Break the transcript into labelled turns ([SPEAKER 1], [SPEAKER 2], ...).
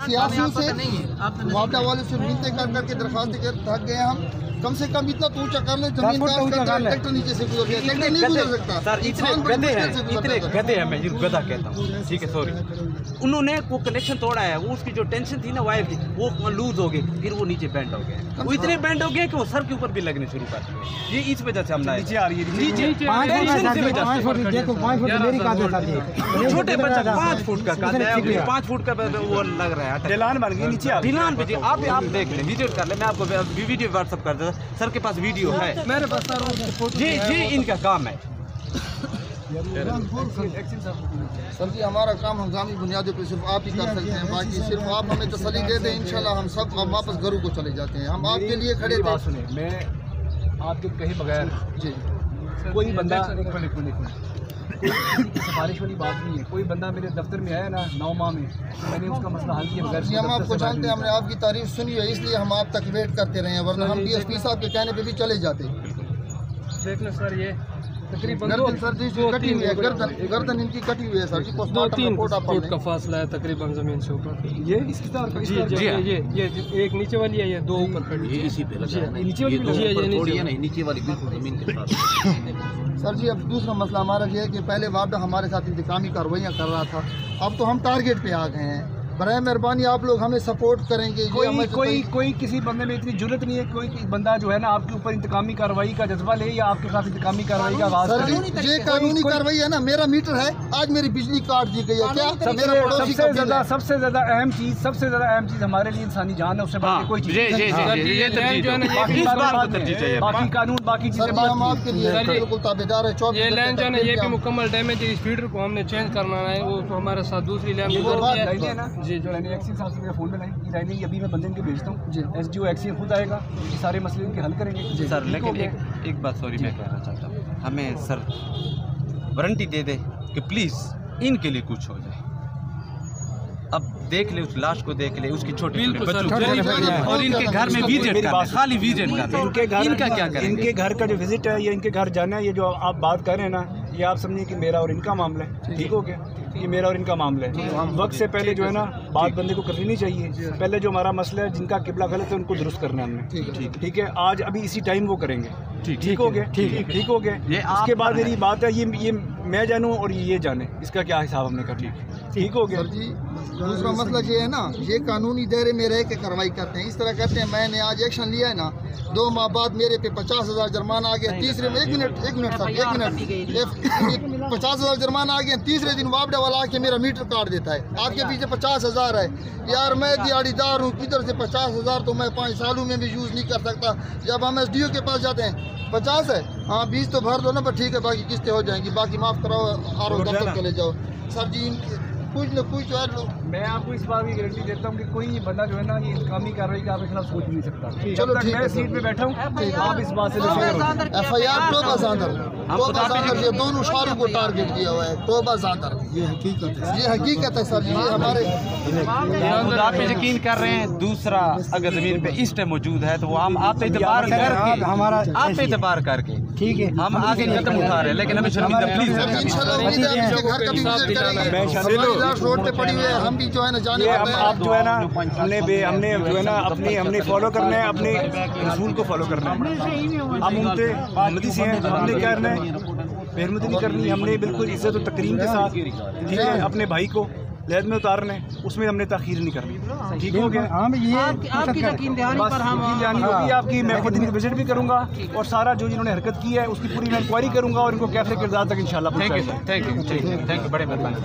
[SPEAKER 1] सियासियों से मुआवजा वालों से मिलते कर करके दरखास्त थक गए हम। कम से कम इतना तो ऊंचा कर ले, जमीन ट्रैक्टर नीचे से गुजर गया, ट्रैक्टर नहीं गुजर सकता।
[SPEAKER 2] सर इतने गधे हैं, मैं गधा कहता हूँ, ठीक है सॉरी। उन्होंने वो कनेक्शन तोड़ा है, वो उसकी जो टेंशन थी ना वायर की वो लूज हो गई, फिर वो नीचे बेंड हो गया, वो इतने बेंड हो गए कि वो सर के ऊपर भी लगने शुरू कर दिए। ये इस वजह से हम नीचे आ रही है, छोटे बच्चा 5 फुट का काट है, 5 फुट का वो लग रहा है, ढलान बन गई नीचे, ढलान पे। आप देख ले, वीडियो कर ले, मैं आपको वीडियो व्हाट्सएप कर देता। सर के पास वीडियो है मेरे पास सर, ये इनका काम है।
[SPEAKER 1] सर जी हमारा काम हंगामी बुनियादों पे सिर्फ आप ही कर सकते हैं, बाकी सिर्फ आप हमें तसल्ली दे दें, इंशाल्लाह हम सब वापस घरों को चले जाते हैं। हम आपके लिए खड़े थे।
[SPEAKER 3] सुने, मैं आपके कहे बगैर
[SPEAKER 1] जी
[SPEAKER 3] कोई बंदा सिफारिश वाली बात नहीं है। कोई बंदा मेरे दफ्तर में आया ना 9 माह में, मैंने उसका मसला हल किया बगैर।
[SPEAKER 1] हम आपको जानते हैं, हमने आपकी तारीफ सुनी है, इसलिए हम आप तक वेट करते रहे हैं, वरना हम DSP साहब के कहने पे भी चले जाते।
[SPEAKER 3] देख लो सर, ये तकरीबन
[SPEAKER 1] सर जी कटी हुई है, गर्दन इनकी कटी हुई है सर जी,
[SPEAKER 3] 2-3 फुट का फासला है तकरीबन जमीन से ऊपर। ये इसकी तरफ ये एक नीचे वाली है, ये 2 ऊपर खड़ी है, इसी पे लगा है नीचे वाली, थोड़ी है नहीं, नीचे वाली बिल्कुल जमीन के पास।
[SPEAKER 1] सर जी अब दूसरा मसला हमारा ये है कि पहले वापडा हमारे साथ इंतकामी कार्रवाइयाँ कर रहा था, अब तो हम टारगेट पे आ गए हैं। बराए मेहरबानी आप लोग हमें सपोर्ट करेंगे।
[SPEAKER 3] कोई किसी बंदे में इतनी जरूरत नहीं है, कोई बंदा जो है ना आपके ऊपर इंतकामी कार्रवाई का जज्बा ले या आपके साथ इंतकामी कार्रवाई का आवाज करे।
[SPEAKER 1] ये कानूनी कार्रवाई है ना, मेरा मीटर है, आज मेरी बिजली काट दी गई है, क्या
[SPEAKER 3] सबसे ज्यादा अहम चीज हमारे लिए इंसानी जान है, उससे बाकी कोई चीज, बाकी कानून बाकी चीजें
[SPEAKER 1] हम आपके लिए बिल्कुल ताबेदार है।
[SPEAKER 4] ये लाइन जो है ये भी मुकम्मल डैमेज है, इस फीडर को हमने चेंज करना है, वो तो हमारे साथ दूसरी लाइन
[SPEAKER 3] जी जो एक्सीन साहब से मेरा फोन में नहीं, अभी मैं बंदे इनके भेजता हूँ, SDO एक्सीन खुद आएगा, ये सारे मसले इनके हल करेंगे
[SPEAKER 2] सर। लेकिन एक बात सॉरी मैं कहना चाहता हूँ, हमें सर वारंटी दे दे कि प्लीज़ इनके लिए कुछ हो जाए। अब देख ले, उस लाश को देख ले, उसकी छोटी बच्चों और इनके घर में विजिट करना, खाली विजिट करना, इनका क्या करें?
[SPEAKER 3] इनके घर का जो विजिट है, ये इनके घर जाना है, ये जो आप बात कर रहे हैं ना, ये आप समझिए कि मेरा और इनका मामला है, ठीक हो गया, ये मेरा और इनका मामला है। वक्त से पहले जो है ना बात बंदे को करनी नहीं चाहिए, पहले जो हमारा मसला है, जिनका किबला गलत है उनको दुरुस्त करना है हमने, ठीक है। आज अभी इसी टाइम वो करेंगे, ठीक हो गया, ठीक हो गया। उसके बाद मेरी बात है, ये मैं जानूँ और ये जाने, इसका क्या हिसाब हमने करना, ठीक हो गया।
[SPEAKER 1] दूसरा मसला ये है ना, ये कानूनी दायरे में रह के कार्रवाई करते हैं, इस तरह करते हैं। मैंने आज एक्शन लिया है ना, 2 माह बाद मेरे पे 50,000 जुर्माना आ गया, तीसरे में 1 मिनट 50,000 जुर्माना आ गया, तीसरे दिन वापडा वाला आके मेरा मीटर काट देता है, आपके पीछे 50,000 है। यार मैं दिहाड़ीदार हूँ, किधर से 50,000 तो मैं 5 सालों में भी यूज़ नहीं कर सकता। जब हम SDO के पास जाते हैं 50 है, हाँ 20 तो भर दो ना, पर ठीक है बाकी किस्तें हो जाएंगी, बाकी माफ़ कराओ, RO दफ्तर चले जाओ। सर जी कुछ लो,
[SPEAKER 3] मैं आपको इस बात की गारंटी देता हूँ कि कोई बंदा जो है ना ये इंतकामी कार्रवाई का आपके खिलाफ सोच नहीं सकता।
[SPEAKER 1] चलो ठीक
[SPEAKER 3] मैं सीट पे बैठा हूँ, आप इस बात से
[SPEAKER 1] FIR तोबा ज़ांदर, ये दोनों शारों को टारगेट किया हुआ है, तोबा ज़ांदर, ये हकीकत है सर जी। ये हमारे
[SPEAKER 2] आप पे यकीन कर रहे हैं। दूसरा, अगर जमीन पे इस टाइम मौजूद है तो वो हम आप पे एतबार करके, हमारा आप पे एतबार करके, ठीक है, हम आगे कदम उठा रहे हैं, लेकिन हमें
[SPEAKER 1] रोड पे पड़ी हुई है, हम भी जो है ना जाने
[SPEAKER 3] आप जो है ना हमने जो है ना हमने फॉलो करना है, अपने रसूल को फॉलो करना है। हम उनसे मोहम्मदी से हैं, हमने क्या करना है, बेहरमती नहीं करनी, हमने बिल्कुल इज्जत और तकरीम के साथ, ठीक है, अपने भाई को लहद में उतारना है, उसमें हमने ताखीर नहीं करनी, ठीक हो गया।
[SPEAKER 4] आपकी यकीन दहानी पर हम
[SPEAKER 3] आपकी मैं खुद इनकी विजिट भी करूँगा और सारा जो जिन्होंने हरकत की है उसकी पूरी मैं इंक्वायरी करूँगा और इनको कैसे किरदार तक इंशाल्लाह।
[SPEAKER 2] थैंक यू, बड़े मेहरबानी।